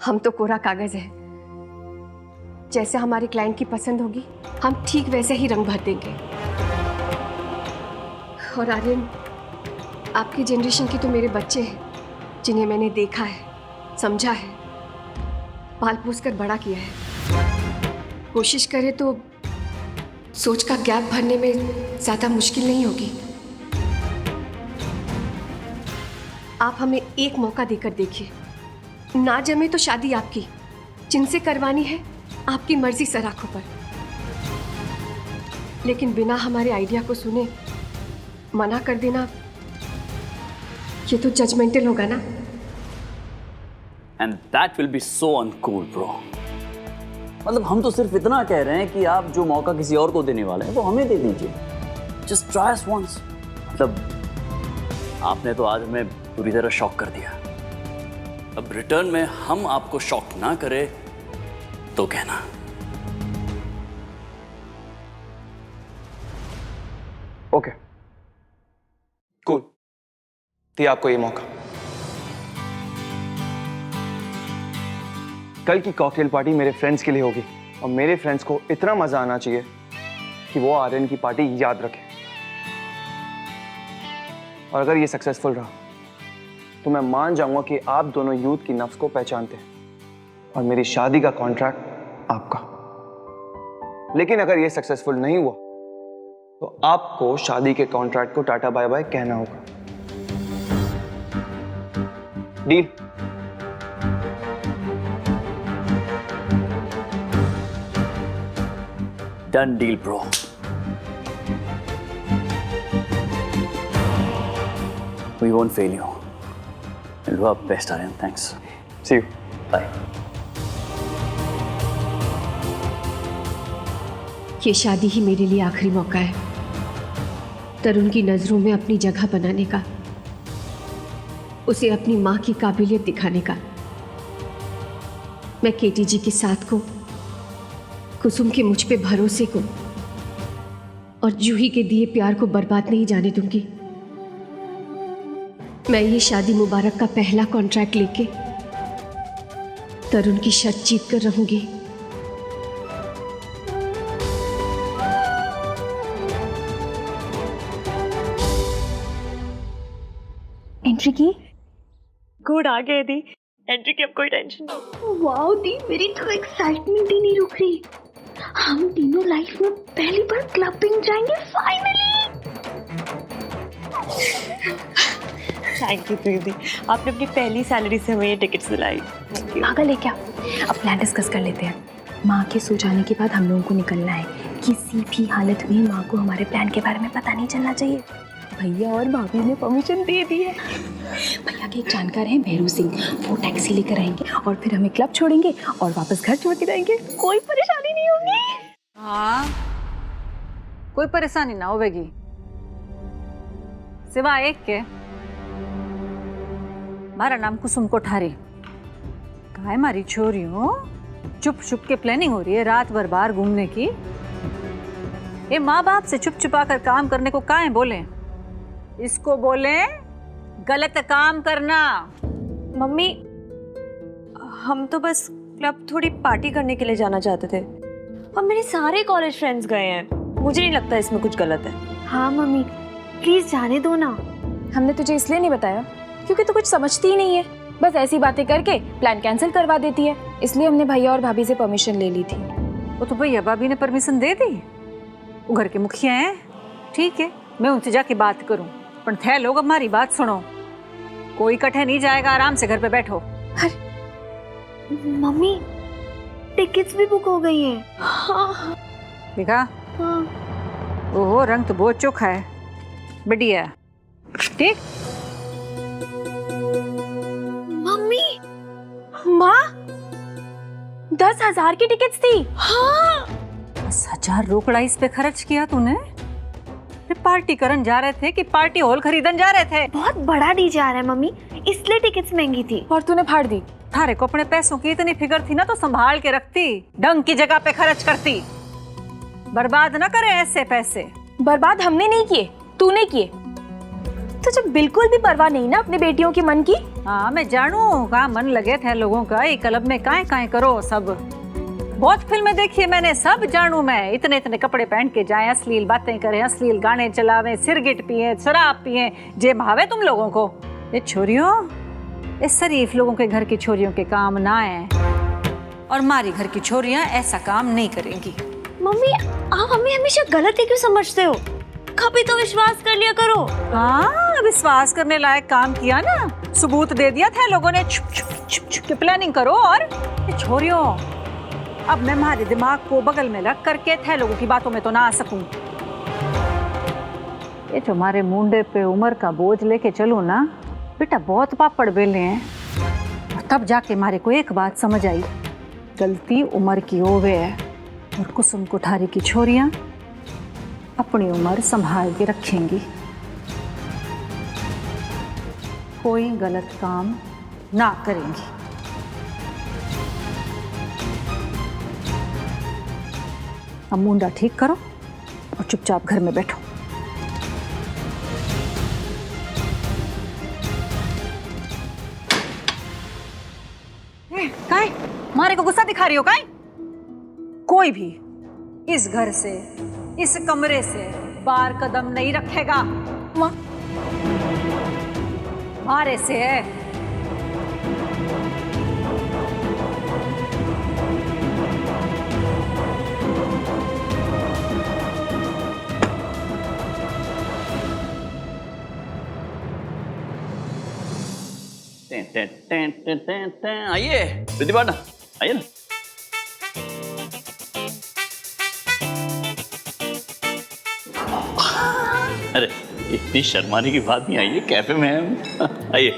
हम तो कोरा कागज है, जैसे हमारे क्लाइंट की पसंद होगी हम ठीक वैसे ही रंग भर देंगे। और आर्यन, आपकी जनरेशन के तो मेरे बच्चे हैं जिन्हें मैंने देखा है, समझा है, पाल पोस कर बड़ा किया है। कोशिश करें तो सोच का गैप भरने में ज्यादा मुश्किल नहीं होगी। आप हमें एक मौका देकर देखिए, ना जमे तो शादी आपकी, जिनसे करवानी है आपकी मर्जी सर आंखों पर, लेकिन बिना हमारे आइडिया को सुने मना कर देना ये तो जजमेंटल होगा ना। And that will be so uncool, bro. मतलब हम तो सिर्फ इतना कह रहे हैं कि आप जो मौका किसी और को देने वाले हैं वो हमें दे दीजिए। Just try us once. मतलब आपने तो आज हमें पूरी तरह शॉक कर दिया। अब रिटर्न में हम आपको शॉक ना करें तो कहना। ओके, कूल, दिया आपको ये मौका। कल की कॉकटेल पार्टी मेरे फ्रेंड्स के लिए होगी और मेरे फ्रेंड्स को इतना मजा आना चाहिए कि वो आर्यन की पार्टी याद रखें। और अगर ये सक्सेसफुल रहा तो मैं मान जाऊंगा कि आप दोनों यूथ की नफ्स को पहचानते हैं और मेरी शादी का कॉन्ट्रैक्ट आपका। लेकिन अगर ये सक्सेसफुल नहीं हुआ तो आपको शादी के कॉन्ट्रैक्ट को टाटा बाय बाय कहना होगा। Deal? Done deal, bro. We won't fail you. We'll do our best, Aryan. Thanks. See you. Bye. ये शादी ही मेरे लिए आखिरी मौका है तरुण की नजरों में अपनी जगह बनाने का, उसे अपनी मां की काबिलियत दिखाने का। मैं केटी जी के साथ को, कुसुम के मुझ पे भरोसे को और जूही के दिए प्यार को बर्बाद नहीं जाने दूंगी। मैं ये शादी मुबारक का पहला कॉन्ट्रैक्ट लेके तरुण की शर्त जीत कर रहूंगी। एंट्री की? गुड, आ गए दी। एंट्री की अब कोई टेंशन नहीं। वाओ दी, मेरी तो एक्साइटमेंट ही नहीं रुक रही। हम तीनों लाइफ में पहली बार क्लबिंग जाएंगे फाइनली। थैंक यू प्रीति, आपने अपनी पहली सैलरी से हमें ये टिकट्स दिलाई। Thank you. पागल है क्या? अब प्लान डिस्कस कर लेते हैं। माँ के सो जाने के बाद हम लोगों को निकलना है। किसी भी हालत में माँ को हमारे प्लान के बारे में पता नहीं चलना चाहिए। भैया और भाभी ने परमिशन दे दी है। भैया के एक जानकार हैं भैरू सिंह, वो टैक्सी लेकर आएंगे और फिर हमें क्लब छोड़ेंगे और वापस घर छोड़ के जाएंगे। कोई परेशानी नहीं होगी। हाँ, कोई परेशानी ना होगी सिवाय एक के। मारा नाम कुसुम कोठारी। कहाँ है मारी छोरियों? चुप चुप के प्लानिंग हो रही है रात भर बाहर घूमने की। ये माँ बाप से चुप चुपा कर काम करने को काहे बोले? इसको बोले गलत काम करना। मम्मी, हम तो बस क्लब थोड़ी पार्टी करने के लिए जाना चाहते थे और मेरे सारे कॉलेज फ्रेंड्स गए हैं। मुझे नहीं लगता इसमें कुछ गलत है। हाँ मम्मी, प्लीज जाने दो ना। हमने तुझे इसलिए नहीं बताया क्योंकि तू कुछ समझती ही नहीं है, बस ऐसी बातें करके प्लान कैंसिल करवा देती है। इसलिए हमने भैया और भाभी से परमिशन ले ली थी। वो तो भैया भाभी ने परमिशन दे दी, वो घर के मुखिया हैं। ठीक है, मैं उनसे जाके बात करूं, पर थे लोग हमारी बात सुनो। कोई कटे नहीं जाएगा, आराम से घर पे बैठो। मम्मी, टिकट्स भी बुक हो गई हैं। हाँ। देखा? हाँ। ओहो, रंग तो बहुत चोखा है, बढ़िया। ठीक। मम्मी, माँ, 10,000 की टिकट्स थी। हाँ, 10,000 रोकड़ा इस पे खर्च किया तूने? पार्टी करन जा रहे थे कि पार्टी हॉल खरीदन जा रहे थे? बहुत बड़ा डीजे आ रहा है मम्मी, इसलिए टिकट्स महंगी थी। और तूने फाड़ दी। थारे को अपने पैसों की इतनी फिक्र थी ना तो संभाल के रखती, ढंग की जगह पे खर्च करती। बर्बाद ना करे ऐसे पैसे। बर्बाद हमने नहीं किए, तूने किए। तुझे बिल्कुल भी परवाह नहीं ना अपनी बेटियों की मन की? हाँ मैं जानू कहाँ मन लगे थे लोगों का, ये क्लब में काहे काहे करो सब। बहुत फिल्में देखी है मैंने, सब जानू मैं। इतने इतने कपड़े पहन के जाए, अश्लील बातें करें, अश्लील गाने चलावे, सिरगिट पिए, शराब पिए, जे भावे तुम लोगों को। ये छोरियों, इस शरीफ लोगों के घर की छोरियों के काम ना है, और हमारी घर की छोरियां ऐसा काम नहीं करेंगी। मम्मी आप हमें हमेशा गलत ही क्यों समझते हो? कभी तो विश्वास कर लिया करो। हाँ विश्वास करने लायक काम किया ना, सबूत दे दिया था लोगों ने। छुप छुप छुप छुप के प्लानिंग करो। और ये छोरियों, अब मैं हमारे दिमाग को बगल में रख करके थे लोगों की बातों में तो ना आ सकूं। ये जो हमारे मुंडे पे उम्र का बोझ लेके चलूं ना बेटा, बहुत पापड़ बेले हैं। और तब जाके हमारे को एक बात समझ आई, गलती उम्र की होवे है, और कुसुम कोठारी की छोरियां अपनी उम्र संभाल के रखेंगी, कोई गलत काम ना करेंगी। अब मुंडा ठीक करो और चुपचाप घर में बैठो। काय मारे को गुस्सा दिखा रही हो? काय कोई भी इस घर से, इस कमरे से बाहर कदम नहीं रखेगा। मारे से है। आइए प्रीति पाटना, आइए ना। अरे इतनी शर्माने की बात नहीं, आइए कैफे में है। आइए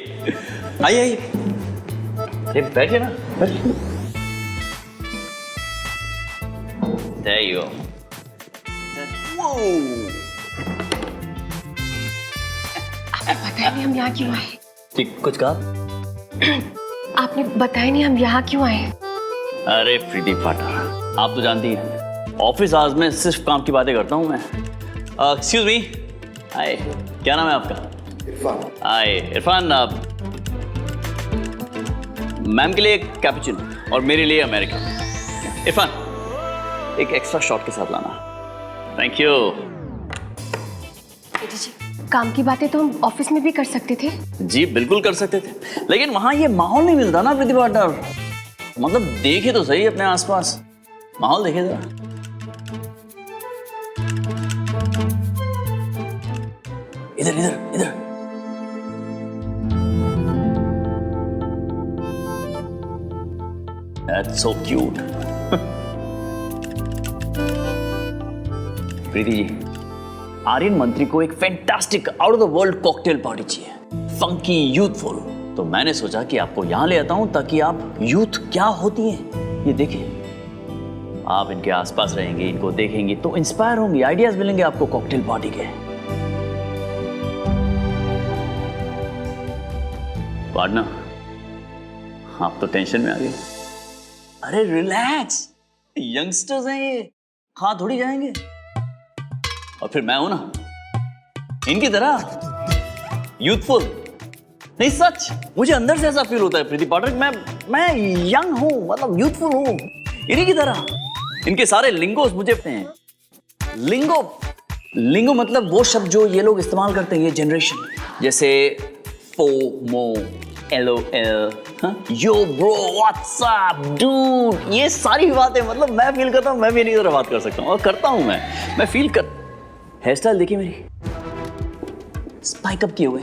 आइए आइए, अरे बैठिए ना, बैठिए। There you go. आपने बताया नहीं हम यहाँ क्यों आए? ठीक, कुछ कहा? आपने बताया नहीं हम यहाँ क्यों आए? अरे प्रीति पाटना, आप तो जानती हैं ऑफिस आवर्स में सिर्फ काम की बातें करता हूँ मैं। एक्सक्यूज मी, हाय, क्या नाम है आपका? इरफान। हाय इरफान, मैम के लिए एक कैपुचिनो और मेरे लिए अमेरिकन। इरफान एक एक्स्ट्रा शॉट के साथ लाना। Thank you. जी, काम की बातें तो हम ऑफिस में भी कर सकते थे। जी बिल्कुल कर सकते थे, लेकिन वहां ये माहौल नहीं मिलता ना प्रीति पाटना। मतलब देखे तो सही अपने आसपास, माहौल देखे जरा। इधर इधर इधर। That's so cute. Preeti ji, Aryan मंत्री को एक fantastic out of the world cocktail party चाहिए, फंकी, यूथफुल। तो मैंने सोचा कि आपको यहां ले आता हूं ताकि आप यूथ क्या होती है ये देखिए। आप इनके आसपास रहेंगे, इनको देखेंगे तो इंस्पायर होंगे, आइडियाज मिलेंगे आपको कॉकटेल पार्टी के। पार्टनर आप तो टेंशन में आ गए। अरे रिलैक्स, यंगस्टर्स हैं ये, खा थोड़ी जाएंगे। और फिर मैं हूं ना इनकी तरह यूथफुल। नहीं सच, मुझे अंदर से ऐसा फील होता है प्रीति पाठक, मैं यंग हूं, मतलब यूथफुल हूं, इन्हीं की तरह। इनके सारे लिंगोस मुझे हैं। लिंगो मतलब वो शब्द जो ये लोग इस्तेमाल करते हैं, ये जनरेशन, जैसे FOMO, LOL, yo bro, what's up, dude, ये सारी बातें मतलब मैं फील करता हूँ, मैं भी इन्हीं तरह बात कर सकता हूँ और करता हूँ। मैं फील कर। हेयर स्टाइल देखिए मेरी, स्पाइक अप किए हुए,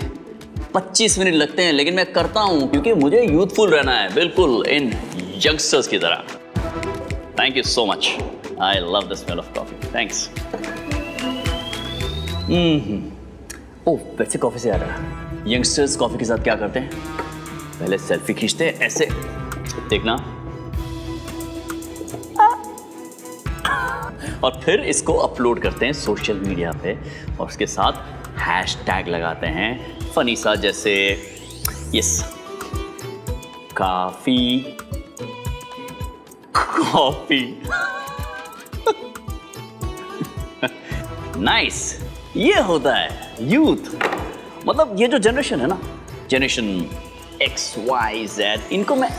25 मिनट लगते हैं, लेकिन मैं करता हूँ क्योंकि मुझे यूथफुल रहना है, बिल्कुल इन यंगस्टर्स की तरह। Thank you so much, I love the smell of coffee, thanks. Oh वैसे कॉफी से आ रहा है, यंगस्टर्स कॉफी के साथ क्या करते हैं, पहले सेल्फी खींचते हैं ऐसे, देखना, और फिर इसको अपलोड करते हैं सोशल मीडिया पे, और उसके साथ हैशटैग लगाते हैं फनी सा, जैसे यस काफी कॉफी। नाइस, ये होता है यूथ। मतलब ये जो जनरेशन है ना, जनरेशन एक्स वाई जेड, इनको मैं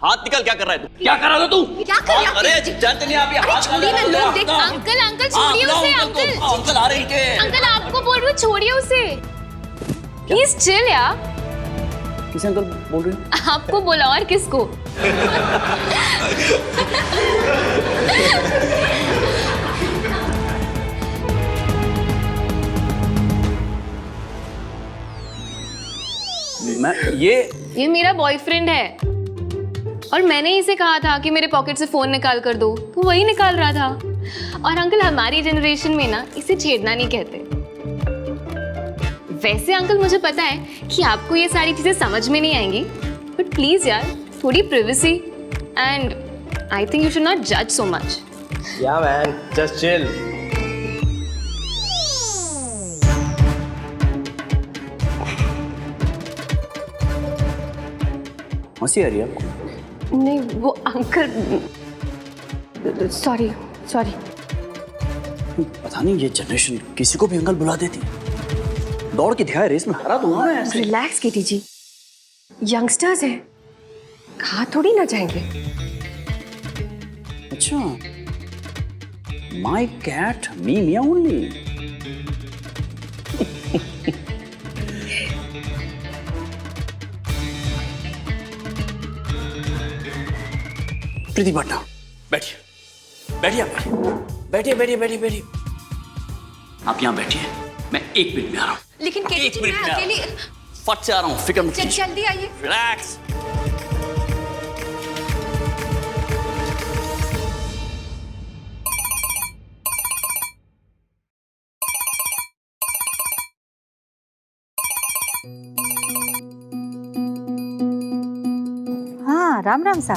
हाथ निकल। क्या कर रहा है तू? क्या कर रहा था तू? क्या कर रहा है? अरे जानते नहीं आप ये हाथ छोड़िए ना, लोग देख। अंकल अंकल छोड़िए उसे। अंकल अंकल आ रहे हैं। अंकल आपको बोल रही हूँ, छोड़िए उसे। प्लीज चिल यार। किसे अंकल बोल रहे हैं? आपको बोला, और किसको? मैं ये मेरा बॉयफ्रेंड है और मैंने इसे कहा था कि मेरे पॉकेट से फोन निकाल कर दो, तो वही निकाल रहा था। और अंकल हमारी जनरेशन में ना इसे छेड़ना नहीं कहते। वैसे अंकल मुझे पता है कि आपको ये सारी चीजें समझ में नहीं आएंगी, बट प्लीज यार थोड़ी privacy, and I think you should not जज so much. Yeah, man, just chill. हंसी आ रही है आपको? नहीं वो अंकल, सॉरी सॉरी। पता नहीं ये जनरेशन किसी को भी अंकल बुला देती है। दौड़ के दिखाए, रेस में हरा दूंगा मैं ऐसे। रिलैक्स कीजिए जी, यंगस्टर्स हैं, कहा थोड़ी ना जाएंगे। अच्छा, माई कैट मी मिया ओनली। प्रीति भट्टा, बैठिए बैठिए आप, बैठिए बैठिए बैठिए बैठिए। आप यहाँ बैठिए, मैं 1 मिनट में आ रहा हूँ। लेकिन एक केटी जी मिनट मैं में आ रहा हूँ। अकेली, फट से आ रहा हूँ, फिक्र मत कीजिए। जल्दी आइए। रिलैक्स। हाँ, राम राम सा।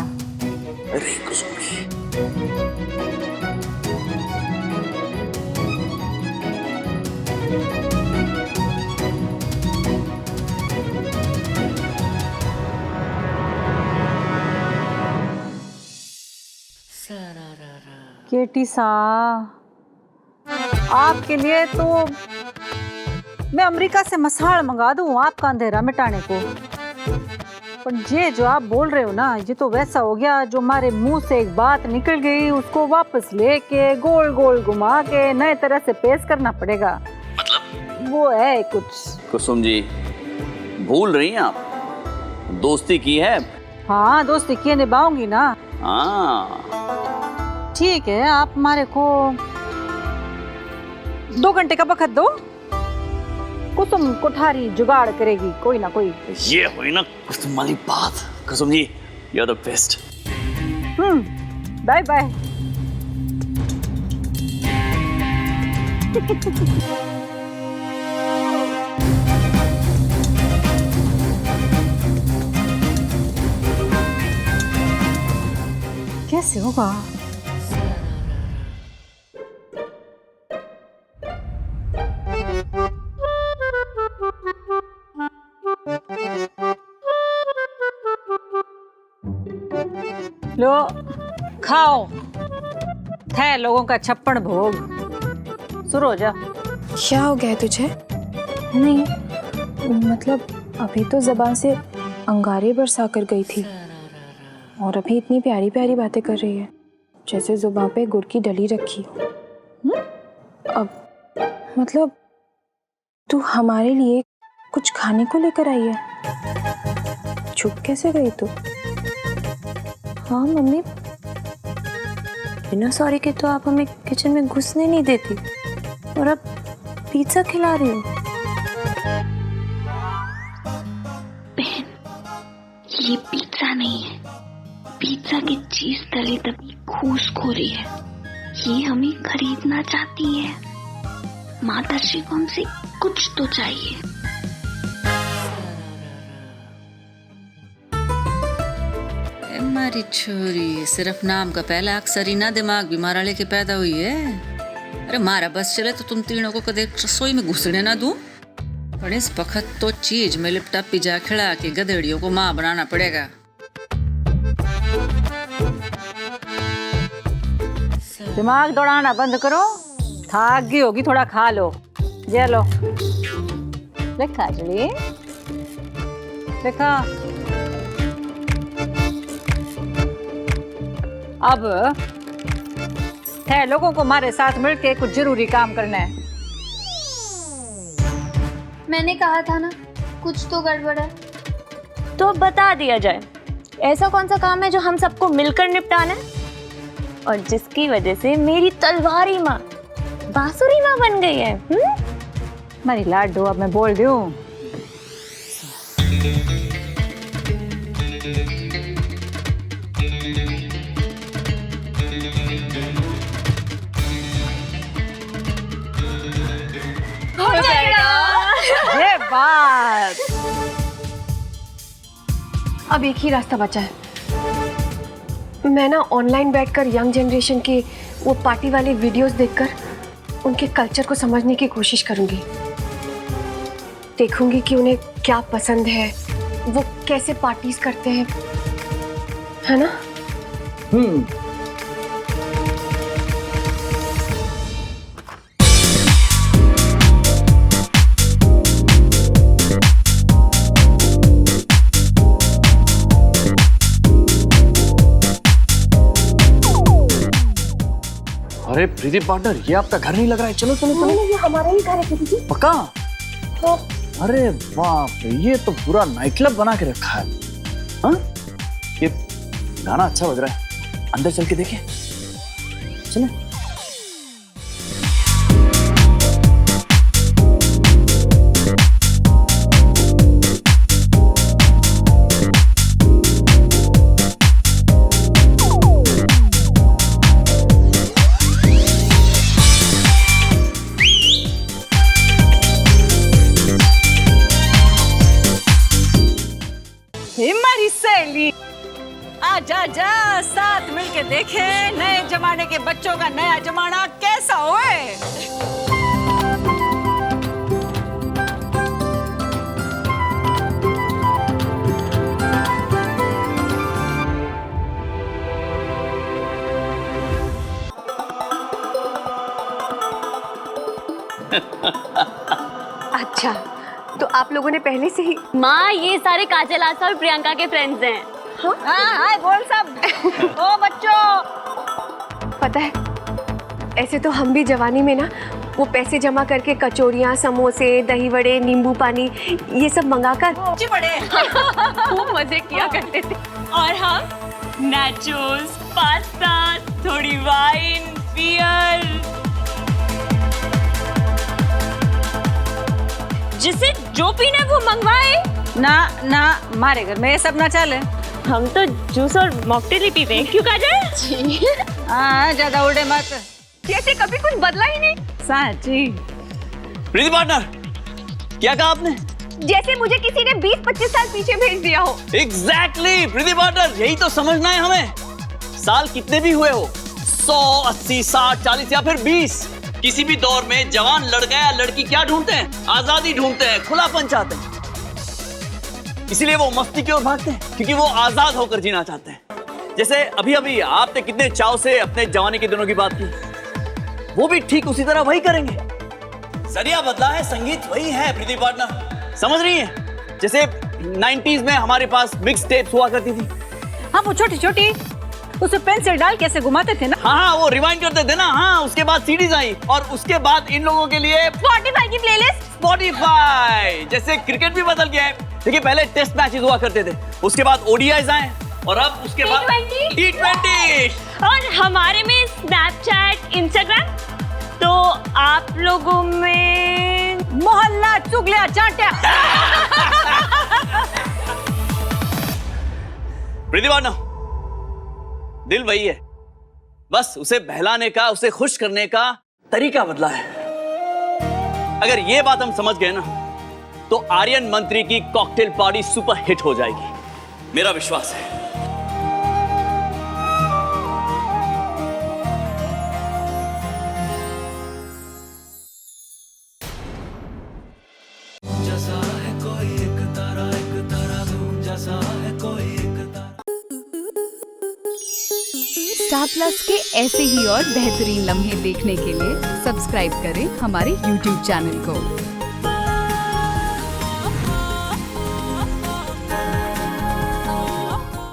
अरे कुसुमी, केटी सा, आपके लिए तो मैं अमेरिका से मसाल मंगा दूं आपका अंधेरा मिटाने को। पर ये जो आप बोल रहे हो ना, ये तो वैसा हो गया जो हमारे मुंह से एक बात निकल गई, उसको वापस लेके गोल गोल घुमा के नए तरह से पेश करना पड़ेगा। मतलब वो है कुछ। कुसुम जी भूल रही हैं आप, दोस्ती की है। हाँ, दोस्ती किए निभाऊंगी ना। हाँ ठीक है, आप हमारे को 2 घंटे का वक्त दो, कुसुम कोठारी जुगाड़ करेगी कोई ना कोई। ये हुई ना कुसुम वाली बात। Kusum ji you are the best. Bye bye. कैसे होगा? लो खाओ, है लोगों का छप्पन भोग। शुरू हो जा। क्या हो गया है तुझे? नहीं मतलब अभी तो जबान से अंगारे बरसा कर गई थी और अभी इतनी प्यारी प्यारी बातें कर रही है जैसे जुबान पे गुड़ की डली रखी। अब मतलब तू हमारे लिए कुछ खाने को लेकर आई है? छुप कैसे गई तू? हाँ मम्मी, बिना सॉरी के तो आप हमें किचन में घुसने नहीं देती और अब पिज्जा खिला रही हो। बहन, ये पिज्जा नहीं है, पिज्जा की चीज तले दबी घूसखोरी है। ये हमें खरीदना चाहती है। माताश्री को हमसे कुछ तो चाहिए। हमारी छोरी सिर्फ नाम का पहला अक्षर ही ना, दिमाग भी मारा लेके पैदा हुई है। अरे मारा बस चले तो तुम तीनों को कदे रसोई में घुसने ना दूं। पर इस वक्त तो चीज में लिपटा पिज्जा खिला के गधेड़ियों को माँ बनाना पड़ेगा। दिमाग दौड़ाना बंद करो, थाक गई होगी, थोड़ा खा लो। ये लो, ले काजली, देखा। अब है लोगों को हमारे साथ मिलके कुछ जरूरी काम करना है। मैंने कहा था ना, कुछ तो गड़बड़ है। तो बता दिया जाए, ऐसा कौन सा काम है जो हम सबको मिलकर निपटाना है और जिसकी वजह से मेरी तलवारी माँ बांसुरी माँ बन गई है। हमारी लाडो, अब मैं बोल दूं। हो जाएगा। ये बात। अब एक ही रास्ता बचा है। मैं ना ऑनलाइन बैठकर यंग जनरेशन के वो पार्टी वाले वीडियोस देखकर उनके कल्चर को समझने की कोशिश करूंगी। देखूंगी कि उन्हें क्या पसंद है, वो कैसे पार्टीज करते हैं, है ना? अरे प्रीति पार्टनर, ये आपका घर नहीं लग रहा है? चलो चलो चलो। ये हमारा ही घर है किसी की। पक्का? अरे बाप रे, ये तो पूरा नाइट क्लब बना के रखा है। हाँ? ये गाना अच्छा बज रहा है, अंदर चल के देखें। चले। हमारी सहेली, आजा जा, साथ मिलके देखे नए जमाने के बच्चों का नया जमाना कैसा होए। अच्छा, तो आप लोगों ने पहले से ही। माँ, ये सारे काजल आशा और प्रियंका के फ्रेंड्स हैं। हाँ, बोल सब। ओ बच्चों, पता है, ऐसे तो हम भी जवानी में ना वो पैसे जमा करके कचौरियाँ, समोसे, दही वड़े, नींबू पानी ये सब मंगाकर खूब मजे किया करते थे। और हम नाचोस, पास्ता, थोड़ी वाइन, बियर, जिसे जो पीना वो मंगवाए। ना ना, हमारे घर में ये सब ना चले। हम तो जूस और मॉकटेल ही पीते हैं। क्यों काजल? हाँ, ज्यादा उड़े मत। जैसे कभी कुछ बदला ही नहीं। साची। प्रीति पार्टनर, क्या कहा आपने? जैसे मुझे किसी ने 20-25 साल पीछे भेज दिया हो। एग्जैक्टली प्रीति पार्टनर, यही तो समझना है हमें। साल कितने भी हुए हो, 100, 80, 60, 40 या फिर 20, किसी भी दौर में जवान लड़का या लड़की क्या ढूंढते हैं? आजादी ढूंढते हैं, खुलापन चाहते हैं। इसीलिए वो मस्ती की ओर भागते हैं, क्योंकि वो आजाद होकर जीना चाहते हैं। जैसे अभी अभी आपने कितने चाव से अपने जवानी के दिनों की बात की, वो भी ठीक उसी तरह वही करेंगे। जरिया बदला है, संगीत वही है प्रीति पार्टनर, समझ रही है? जैसे 90s में हमारे पास मिक्स टेप्स हुआ करती थी। हाँ, वो छोटी छोटी, उसे पेंसिल डाल कैसे घुमाते थे ना। हाँ, वो रिवाइंड करते थे ना। हाँ, उसके बाद सीडीज आई और उसके बाद इन लोगों के लिए स्पॉटिफाई की प्लेलिस्ट। स्पॉटिफाई। जैसे क्रिकेट भी बदल गया है। देखिए, पहले टेस्ट मैचेस हुआ करते थे, उसके बाद ओडीआईज आए और अब उसके बाद T20। और हमारे में स्नैपचैट, इंस्टाग्राम। तो आप लोगों में मोहल्ला चुगलिया चाटिया। प्रीति पार्टनर, दिल वही है, बस उसे बहलाने का, उसे खुश करने का तरीका बदला है। अगर ये बात हम समझ गए ना, तो आर्यन मंत्री की कॉकटेल पार्टी सुपर हिट हो जाएगी, मेरा विश्वास है। स्टार प्लस के ऐसे ही और बेहतरीन लम्हे देखने के लिए सब्सक्राइब करें हमारे YouTube चैनल को।